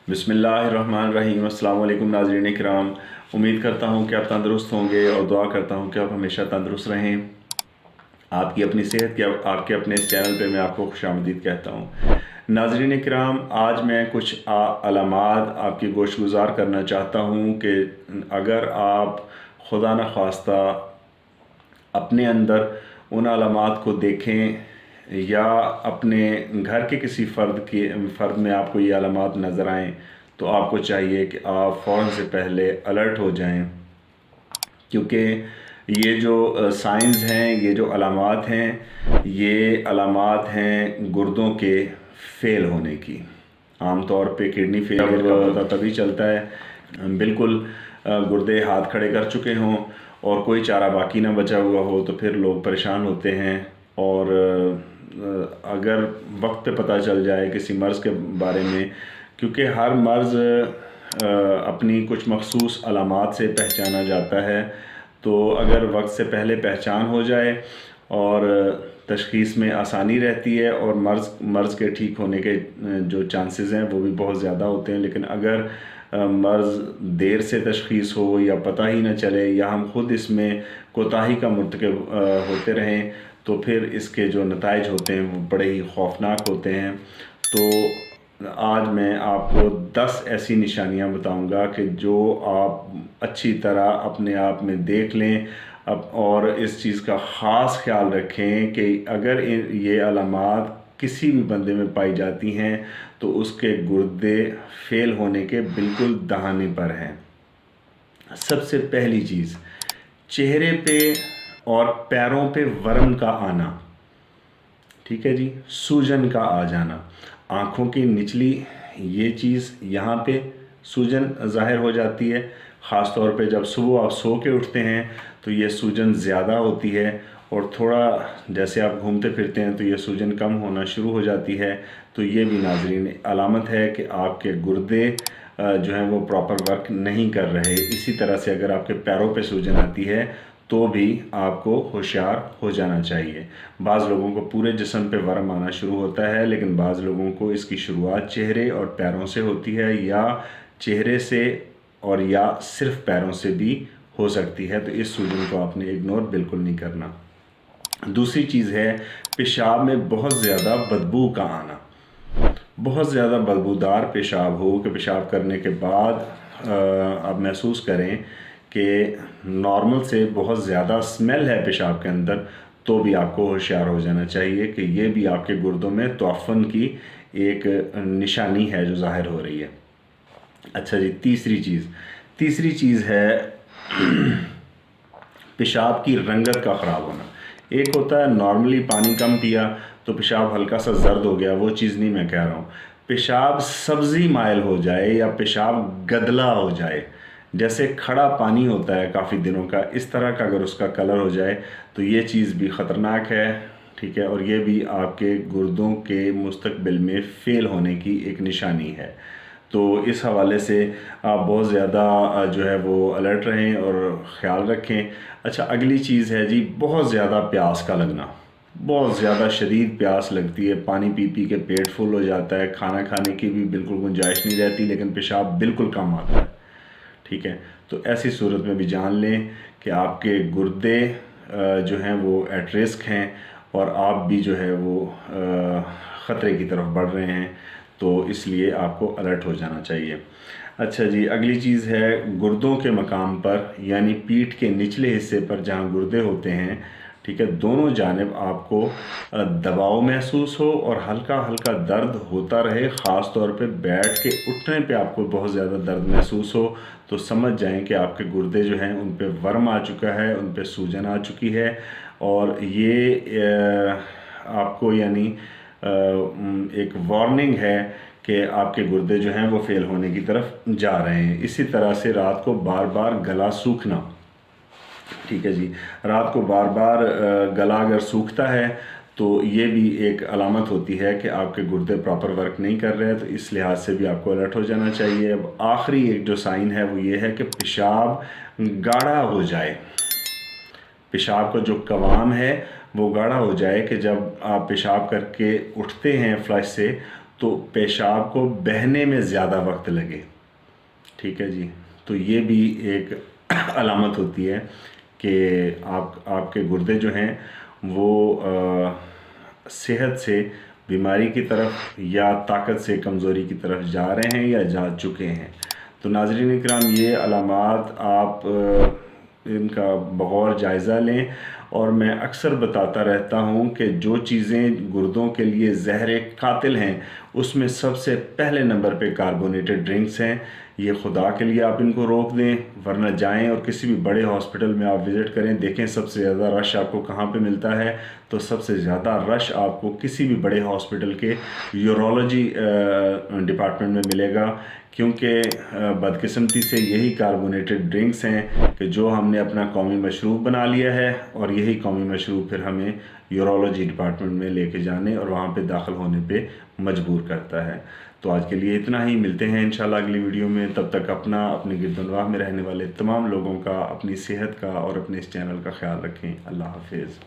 बिस्मिल्लाहिर्रहमानिर्रहीम। अस्सलाम वालेकुम नाज़रीन किराम। उम्मीद करता हूँ कि आप तंदुरुस्त होंगे और दुआ करता हूँ कि आप हमेशा तंदुरुस्त रहें। आपकी अपनी सेहत के आपके अपने इस चैनल पे मैं आपको खुशामदीद कहता हूँ। नाज़रीन किराम, आज मैं कुछ अलामात आपकी गोशगुजार करना चाहता हूँ कि अगर आप खुदा न खास्ता अपने अंदर उन अलामात को देखें या अपने घर के किसी फ़र्द में आपको ये अलामात नज़र आएँ, तो आपको चाहिए कि आप फ़ौरन से पहले अलर्ट हो जाएं, क्योंकि ये जो साइंस हैं, ये जो अलामात हैं, ये अलामात हैं गुर्दों के फ़ेल होने की। आम तौर पे किडनी फेलियर का पता तभी चलता है बिल्कुल गुर्दे हाथ खड़े कर चुके हों और कोई चारा बाकी ना बचा हुआ हो, तो फिर लोग परेशान होते हैं। और अगर वक्त पे पता चल जाए किसी मर्ज़ के बारे में, क्योंकि हर मर्ज़ अपनी कुछ मखसूस अलामात से पहचाना जाता है, तो अगर वक्त से पहले पहचान हो जाए और तशख़ीस में आसानी रहती है और मर्ज़ के ठीक होने के जो चांसेस हैं वो भी बहुत ज़्यादा होते हैं। लेकिन अगर मर्ज़ देर से तशख़ीस हो या पता ही ना चले या हम ख़ुद इसमें कोताही का मुर्तकिब होते रहें, तो फिर इसके जो नताइज होते हैं वो बड़े ही खौफनाक होते हैं। तो आज मैं आपको 10 ऐसी निशानियां बताऊंगा कि जो आप अच्छी तरह अपने आप में देख लें और इस चीज़ का ख़ास ख्याल रखें कि अगर ये अलामात किसी भी बंदे में पाई जाती हैं तो उसके गुर्दे फ़ेल होने के बिल्कुल दहाने पर हैं। सबसे पहली चीज़, चेहरे पे और पैरों पे वर्म का आना, ठीक है जी, सूजन का आ जाना, आँखों की निचली ये चीज़ यहाँ पे सूजन ज़ाहिर हो जाती है। ख़ास तौर पे जब सुबह आप सो के उठते हैं तो ये सूजन ज़्यादा होती है, और थोड़ा जैसे आप घूमते फिरते हैं तो ये सूजन कम होना शुरू हो जाती है। तो ये भी नाज़रीन अलामत है कि आपके गुर्दे जो हैं वो प्रॉपर वर्क नहीं कर रहे। इसी तरह से अगर आपके पैरों पे सूजन आती है तो भी आपको होशियार हो जाना चाहिए। बाज़ लोगों को पूरे जिस्म पे वर्म आना शुरू होता है, लेकिन बाज़ लोगों को इसकी शुरुआत चेहरे और पैरों से होती है, या चेहरे से और या सिर्फ पैरों से भी हो सकती है। तो इस सूजन को आपने इग्नोर बिल्कुल नहीं करना। दूसरी चीज़ है पेशाब में बहुत ज़्यादा बदबू का आना। बहुत ज़्यादा बदबूदार पेशाब हो कि पेशाब करने के बाद आप महसूस करें कि नॉर्मल से बहुत ज़्यादा स्मेल है पेशाब के अंदर, तो भी आपको होशियार हो जाना चाहिए कि ये भी आपके गुर्दों में तोफ़न की एक निशानी है जो ज़ाहिर हो रही है। अच्छा जी, तीसरी चीज़ है पेशाब की रंगत का ख़राब होना। एक होता है नॉर्मली पानी कम पिया तो पेशाब हल्का सा जर्द हो गया, वो चीज़ नहीं मैं कह रहा हूँ। पेशाब सब्ज़ी माइल हो जाए या पेशाब गदला हो जाए, जैसे खड़ा पानी होता है काफ़ी दिनों का, इस तरह का अगर उसका कलर हो जाए तो ये चीज़ भी ख़तरनाक है, ठीक है। और ये भी आपके गुर्दों के मुस्तकबिल में फ़ेल होने की एक निशानी है। तो इस हवाले से आप बहुत ज़्यादा जो है वो अलर्ट रहें और ख़्याल रखें। अच्छा, अगली चीज़ है जी, बहुत ज़्यादा प्यास का लगना। बहुत ज़्यादा शदीद प्यास लगती है, पानी पी पी के पेट फुल हो जाता है, खाना खाने की भी बिल्कुल गुंजाइश नहीं रहती, लेकिन पेशाब बिल्कुल कम आता है, ठीक है। तो ऐसी सूरत में भी जान लें कि आपके गुर्दे जो हैं वो एट रिस्क हैं और आप भी जो है वो ख़तरे की तरफ बढ़ रहे हैं, तो इसलिए आपको अलर्ट हो जाना चाहिए। अच्छा जी, अगली चीज़ है गुर्दों के मकाम पर, यानी पीठ के निचले हिस्से पर जहाँ गुर्दे होते हैं, ठीक है, दोनों जानिब आपको दबाव महसूस हो और हल्का हल्का दर्द होता रहे। ख़ास तौर पे बैठ के उठने पे आपको बहुत ज़्यादा दर्द महसूस हो, तो समझ जाएं कि आपके गुर्दे जो हैं उन पे वर्म आ चुका है, उन पे सूजन आ चुकी है, और ये आपको यानी एक वार्निंग है कि आपके गुर्दे जो हैं वो फ़ेल होने की तरफ जा रहे हैं। इसी तरह से रात को बार बार गला सूखना, ठीक है जी, रात को बार बार गला अगर सूखता है तो ये भी एक अलामत होती है कि आपके गुर्दे प्रॉपर वर्क नहीं कर रहे हैं, तो इस लिहाज से भी आपको अलर्ट हो जाना चाहिए। अब आखिरी एक जो साइन है वो ये है कि पेशाब गाढ़ा हो जाए। पेशाब का जो कवाम है वो गाढ़ा हो जाए कि जब आप पेशाब करके उठते हैं फ्लश से تو پیشاب کو بہنے میں زیادہ وقت لگے، ٹھیک ہے جی، تو یہ بھی ایک علامت ہوتی ہے کہ آپ کے گردے جو ہیں وہ صحت سے بیماری کی طرف یا طاقت سے کمزوری کی طرف جا رہے ہیں یا جا چکے ہیں۔ تو ناظرین اکرام، یہ علامات آپ ان کا بغور جائزہ لیں، اور میں اکثر بتاتا رہتا ہوں کہ جو چیزیں گردوں کے لیے زہر قاتل ہیں اس میں سب سے پہلے نمبر پہ کاربونیٹڈ ڈرنکس ہیں۔ یہ خدا کے لیے آپ ان کو روک دیں، ورنہ جائیں اور کسی بھی بڑے ہاسپٹل میں آپ وزٹ کریں، دیکھیں سب سے زیادہ رش آپ کو کہاں پہ ملتا ہے، تو سب سے زیادہ رش آپ کو کسی بھی بڑے ہاسپٹل کے یورولوجی ڈپارٹمنٹ میں ملے گا، کیونکہ بدقسمتی سے یہی کاربونیٹڈ ڈرنکس ہیں کہ جو ہم نے اپنا قومی مشروب بنا لیا ہے، اور یہی قومی مشروب پھر ہمیں یورولوجی ڈپارٹمنٹ میں لے کے جانے اور وہاں پہ داخل ہونے پہ مجبور کرتا ہے۔ تو آج کے لیے اتنا ہی، ملتے ہیں انشاءاللہ اگلی ویڈیو میں، تب تک اپنے گرد و نواح میں رہنے والے تمام لوگوں کا، اپنی صحت کا اور اپنے اس چینل کا خیال رکھیں۔ اللہ حافظ۔